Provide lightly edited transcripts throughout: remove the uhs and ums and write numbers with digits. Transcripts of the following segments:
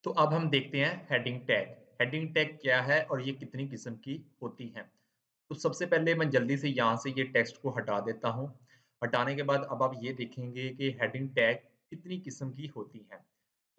तो अब हम देखते हैं हेडिंग टैग। हेडिंग टैग क्या है और ये कितनी किस्म की होती हैं। तो सबसे पहले मैं जल्दी से यहाँ से ये टेक्स्ट को हटा देता हूँ। हटाने के बाद अब आप ये देखेंगे कि हेडिंग टैग कितनी किस्म की होती हैं।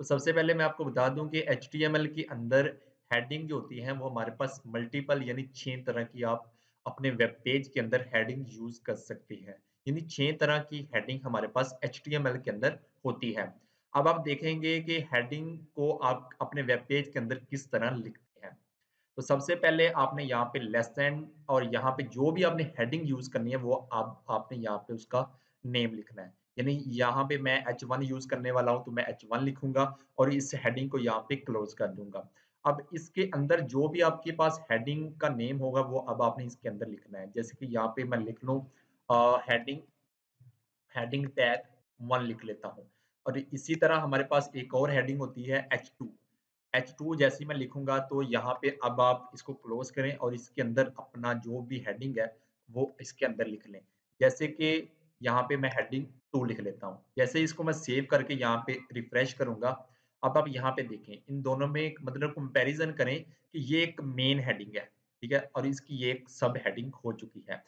तो सबसे पहले मैं आपको बता दूँ कि एचटीएमएल के अंदर हेडिंग जो होती है वो हमारे पास मल्टीपल यानी 6 तरह की आप अपने वेब पेज के अंदर हेडिंग यूज़ कर सकते हैं। यानी 6 तरह की हेडिंग हमारे पास एचटीएमएल के अंदर होती है। अब आप देखेंगे कि हेडिंग को आप अपने वेब पेज के अंदर किस तरह लिखते हैं। तो सबसे पहले आपने यहाँ पे लेसन और यहाँ पे जो भी आपने हेडिंग यूज़ करनी है वो आपने यहाँ पे उसका नेम लिखना है। यानी यहाँ पे मैं H1 यूज़ करने वाला हूँ तो मैं H1 लिखूँगा और इस हेडिंग को यहाँ पे क्लोज़ कर दूँगा। अब इसके अंदर जो भी आपके पास हेडिंग का नेम होगा वो अब आपने इसके अंदर लिखना है। जैसे कि यहाँ पे मैं लिख लूँ हेडिंग हेडिंग टैग 1 लिख लेता हूँ। और इसी तरह हमारे पास एक और हेडिंग होती है H2। H2 जैसे ही मैं लिखूँगा तो यहाँ पे अब आप इसको क्लोज़ करें और इसके अंदर अपना जो भी हेडिंग है, वो इसके अंदर लिख लें। जैसे कि यहाँ पे मैं हेडिंग 2 लिख लेता हूँ। जैसे ही इसको मैं सेव करके यहाँ पे रिफ्रेश करूँगा, अब आप यहाँ पे देखें, इन दोनों में एक मतलब कंपैरिज़न करें कि ये एक मेन हेडिंग है, ठीक है? और इसकी ये एक सब हेडिंग हो चुकी है।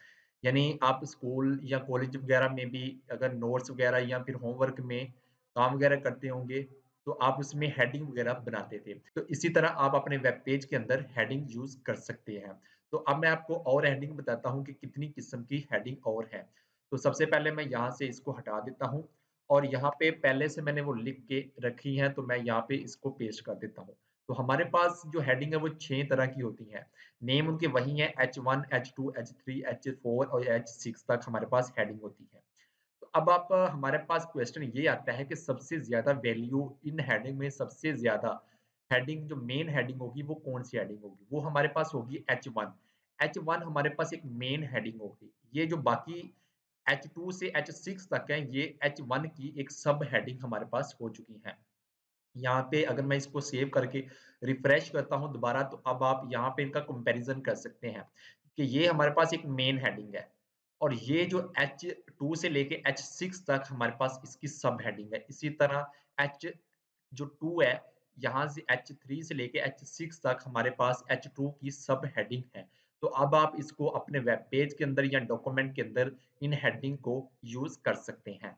यानी आप स्कूल या कॉलेज वगैरह में भी अगर नोट्स वगैरह या फिर होमवर्क में काम वगैरह करते होंगे, तो आप उसमें हेडिंग वगैरह बनाते थे। तो इसी तरह आप अपने वेब पेज के अंदर हेडिंग यूज़ कर सकते हैं। तो अब मैं आपको और हेडिंग बताता हूँ कि कितनी किस्म की हेडिंग और हैं। तो सबसे पहले मैं यहाँ से इसको हटा देता हूँ और यहाँ पे पहले से मैंने वो लिख के रखी हैं, तो मैं यहाँ पे इसको पेस्ट कर देता हूँ। तो हमारे पास जो हेडिंग है वो 6 तरह की होती हैं। नेम उनके वही हैं H1, H2, H3, H4 और H6 तक हमारे पास हेडिंग होती है। तो अब आप हमारे पास क्वेश्चन ये आता है कि सबसे ज़्यादा वैल्यू इन हेडिंग में सबसे ज़्यादा हेडिंग जो मेन हेडिंग होगी वो कौन-सी हेडिंग होगी? वो हमारे पास होगी H1। H1 हमारे पास एक मेन हेडिंग होगी। ये जो बाकी H2 से H6 तक है ये H1 की एक सब हेडिंग हमारे पास हो चुकी हैं। यहाँ पे अगर मैं इसको सेव करके रिफ्रेश करता हूँ दोबारा तो अब आप यहाँ पे इनका कंपैरिज़न कर सकते हैं कि ये हमारे पास एक मेन हेडिंग है और ये जो H2 से लेके H6 तक हमारे पास इसकी सब हेडिंग है। इसी तरह H जो 2 है, यहाँ से H3 से लेके H6 तक हमारे पास H2 की सब हेडिंग है। तो अब आप इसको अपने वेब पेज के अंदर या डॉक्यूमेंट के अंदर इन हेडिंग को यूज़ कर सकते हैं।